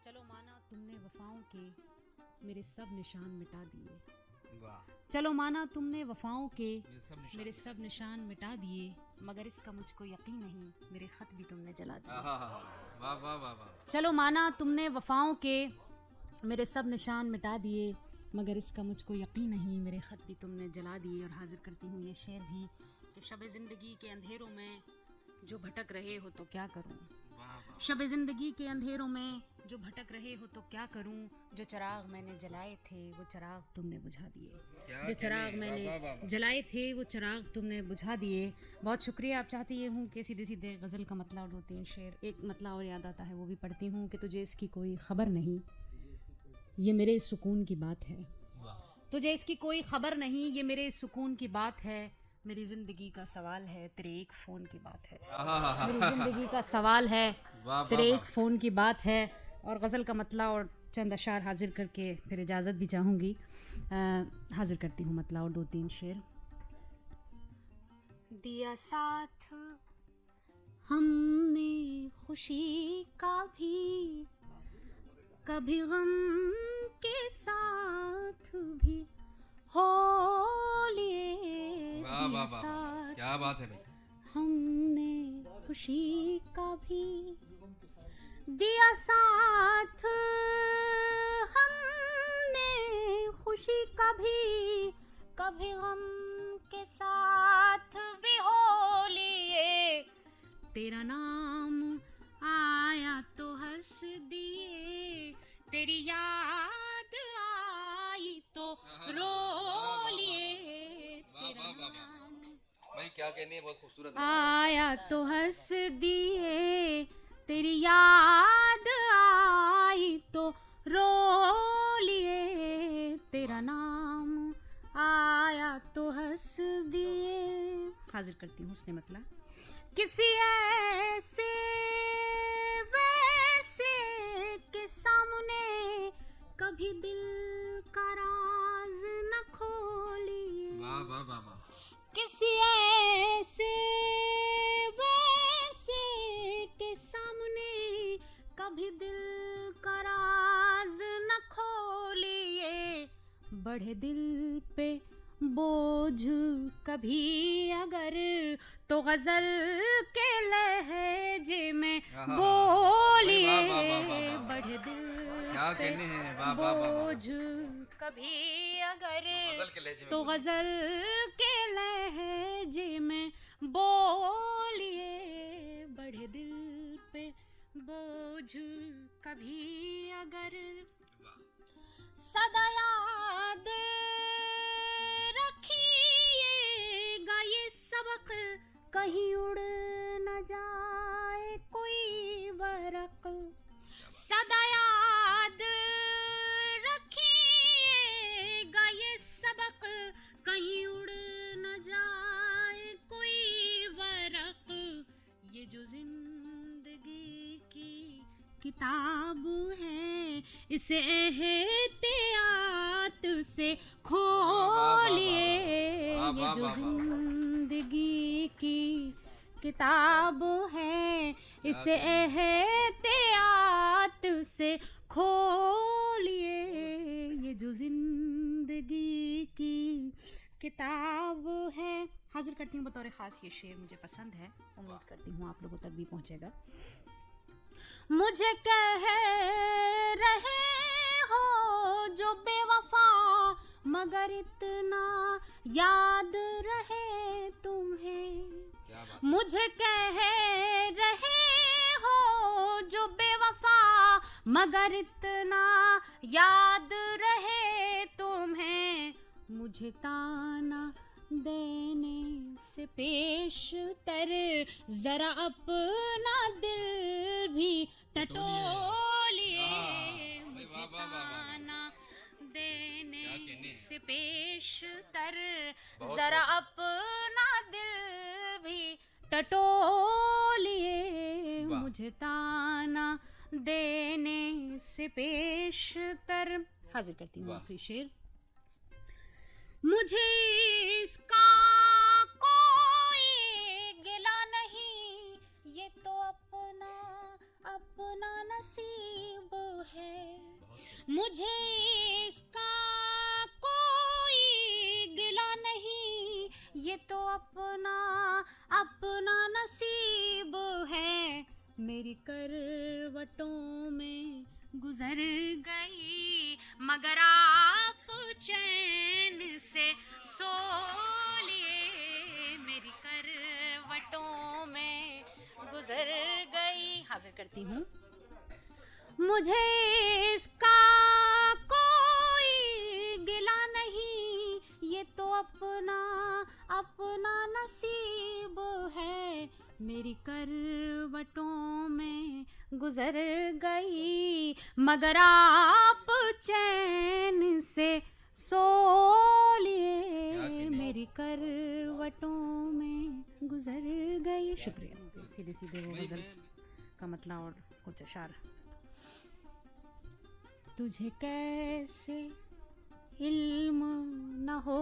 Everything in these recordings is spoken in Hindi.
चलो माना तुमने वफाओं के मेरे सब निशान मिटा दिए। वाह। चलो माना तुमने वफाओं के मेरे मेरे सब निशान मिटा दिए, मगर इसका मुझको यकीन नहीं मेरे खत भी तुमने जला दिए। वाह वाह वाह वाह। चलो माना तुमने वफाओं के मेरे सब निशान मिटा दिए, मगर इसका मुझको यकीन नहीं मेरे खत भी तुमने जला दिए। और हाजिर करती हूँ ये शेर भी कि शब ज़िंदगी के अंधेरों में जो भटक रहे हो तो क्या करूँ, शब ज़िंदगी के अंधेरों में जो भटक रहे हो तो क्या करूं, जो चिराग मैंने जलाए थे वो चिराग तुमने बुझा दिए। जो चिराग मैंने जलाए थे वो चिराग तुमने बुझा दिए। बहुत शुक्रिया। आप चाहती ये हूँ कि सीधे सीधे गज़ल का मतला और 2-3 शेर, एक मतला और याद आता है वो भी पढ़ती हूँ कि तुझे इसकी कोई ख़बर नहीं, ये मेरे सुकून की बात है। तुझे इसकी कोई ख़बर नहीं, ये मेरे सुकून की बात है। मेरी ज़िंदगी का सवाल है, तेरे एक फ़ोन की बात है। मेरी ज़िंदगी का सवाल है, तेरे एक फ़ोन की बात है। और गज़ल का मतला और चंद अशार हाजिर करके फिर इजाज़त भी चाहूँगी। हाजिर करती हूँ मतला और 2-3 शेर। दिया साथ हमने खुशी का भी, कभी गम के साथ भी हो लिए। दिया साथ, क्या बात है भाई। हमने खुशी का भी दिया साथ, हमने खुशी का भी, कभी गम के साथ भी हो लिए। तेरा नाम आया तो हंस दिए, तेरी याद आई तो रो लिए। तेरा नाम भाई क्या कहने हैं, बहुत खूबसूरत आया तो हंस दिए, तेरी याद आई तो रो लिए। तेरा नाम आया तो हंस दिए। हाजिर करती हूँ उसने मतलब किसी ऐसे वैसे के सामने कभी दिल का राज न खोलिए। वाह वाह वाह वाह। किसी ऐसे वैसे के सामने कभी दिल का राज न खोलिए। बढ़े दिल पे बोझ कभी अगर तो गजल के लहजे में बोलिए। बढ़े दिल क्या पे कहने हैं, वाह वाह वाह वाह। बोझ कभी अगर गजल के लहजे में तो गजल के लहजे में बोलिए। बढ़े दिल पे बोझ कभी अगर सदा याद रखिएगा ये सबक, कहीं उड़ न जाए कोई बरक। सदा याद रखिएगा ये सबक, कहीं उड़ न जाए कोई बरक। ये जो जिंदगी की किताब है, इसे एहतियात से खोलिए। ये जो जिंदगी की किताब है, इसे एहतियात से खोलिए। ये जो जिंदगी की किताब है। हाजिर करती हूँ बतौर ख़ास ये शेर, मुझे पसंद है, उम्मीद करती हूँ आप लोगों तक भी पहुँचेगा। मुझे कह रहे हो जो बेवफा, मगर इतना याद रहे तुम्हें। मुझे कह रहे हो जो बेवफा, मगर इतना याद रहे तुम्हें। मुझे ताना देने से पेशतर जरा अपना दिल भी टटोलिए। मुझे ताना देने से पेशतर जरा अपना दिल भी टटोलिए। मुझे ताना देने से पेशतर। हाजिर करती हूँ आखिरी शेर। मुझे इसका कोई गिला नहीं, ये तो अपना अपना नसीब है। मुझे इसका कोई गिला नहीं, ये तो अपना अपना नसीब है। मेरी करवटों में गुजर गई, मगर आप चैन से सो लिए। मेरी करवटों में गुजर गई। हाजिर करती हूँ। मुझे इसका कोई गिला नहीं, ये तो अपना अपना नसीब है। मेरी करवटों में गुजर गई, मगर आप चैन से सो लिए। मेरी करवटों में गुजर गई। शुक्रिया। सीधे सीधे वो गजल का मतलब और कुछ अशार। तुझे कैसे इल्म न हो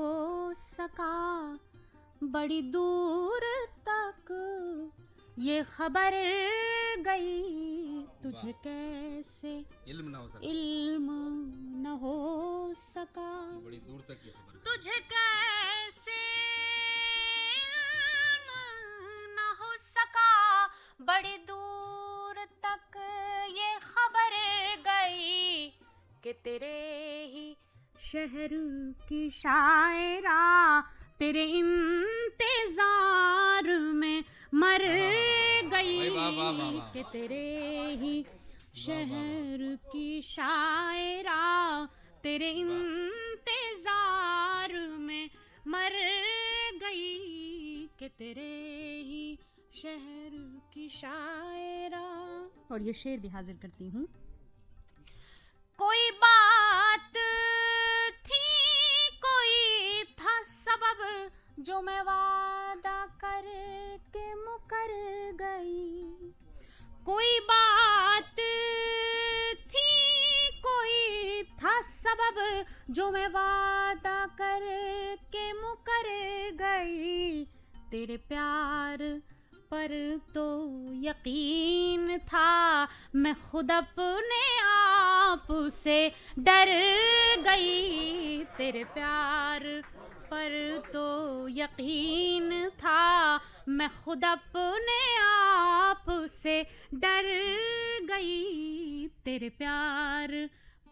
सका, बड़ी दूर तक ये खबर गई। तुझे कैसे इल्म ना हो सका, इल्म न हो सका, बड़ी दूर तक ये खबर। तुझे कैसे इल्म न हो सका, बड़ी दूर तक ये खबर गई कि तेरे ही शहर की शायरा तेरे इंतजार में मर गई। कि तेरे ही शहर की शायरा तेरे इंतजार में मर गई। कि तेरे ही शहर की शायरा। और ये शेर भी हाजिर करती हूँ। कोई बात थी, कोई था सबब, जो मैं वादा करके मुकर गई। कोई बात थी, कोई था सबब, जो मैं वादा करके मुकर गई। तेरे प्यार पर तो यकीन था, मैं खुद अपने आप से डर गई। तेरे प्यार पर तो यकीन था, मैं खुद अपने आप से डर गई। तेरे प्यार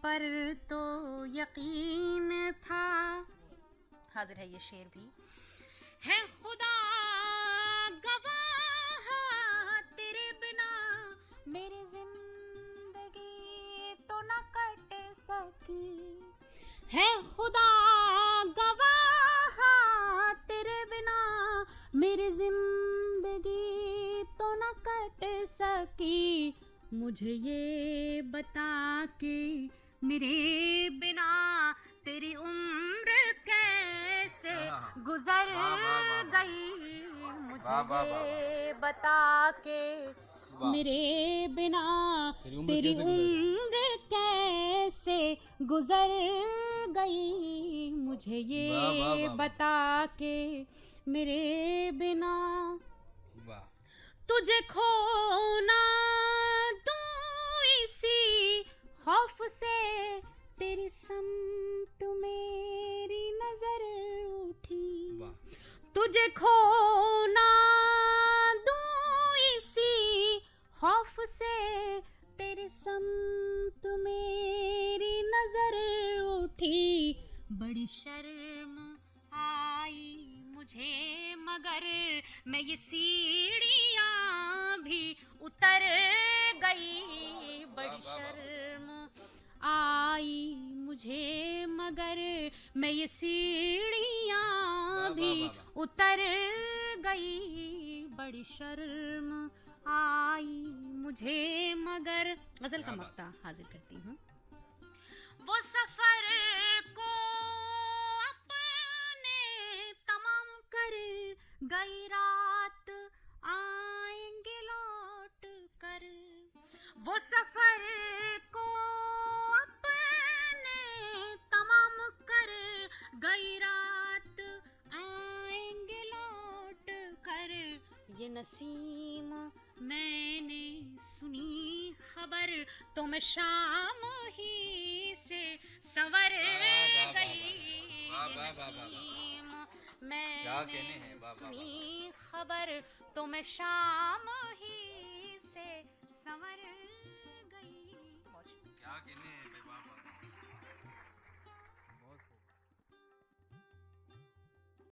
पर तो यकीन था। हाजिर है ये शेर भी। है खुदा गवाह, तेरे बिना मेरी जिंदगी तो न कट सकी। है खुदा गवाह, तेरे बिना मेरी जिंदगी तो न कट सकी। मुझे ये बता के मेरे बिना तेरी उम्र कैसे गुजर गई। मुझे ये बता के मेरे बिना तेरी उम्र कैसे गुजर गई। मुझे ये बता के मेरे बिना तुझे खोना दूं इसी खौफ से। तेरी समत मेरी नजर उठी। तुझे खोना दूं इसी खौफ से, तेरी समत मेरी नजर उठी। बड़ी शर्म आई मुझे, मगर मैं ये सीढ़ियाँ भी उतर गई। बड़ी शर्म आई मुझे, मगर मैं ये सीढ़ियाँ भी उतर गई। बड़ी शर्म आई मुझे मगर। गजल का मक्ता हाजिर करती हूँ। वो सफर को अपने तमाम कर गई रात, आएंगे लौट कर। वो सफर को अपने तमाम कर गई रात, आएंगे लौट कर। ये नसीम मैंने सुनी खबर, तो मैं शाम ही से संवर वाह, वाह, गई वाह, ये वाह, वाह, वाह, वाह, नसीम। क्या कहने मैंने हैं, वाह, वाह, सुनी खबर तो मैं शाम ही से संवर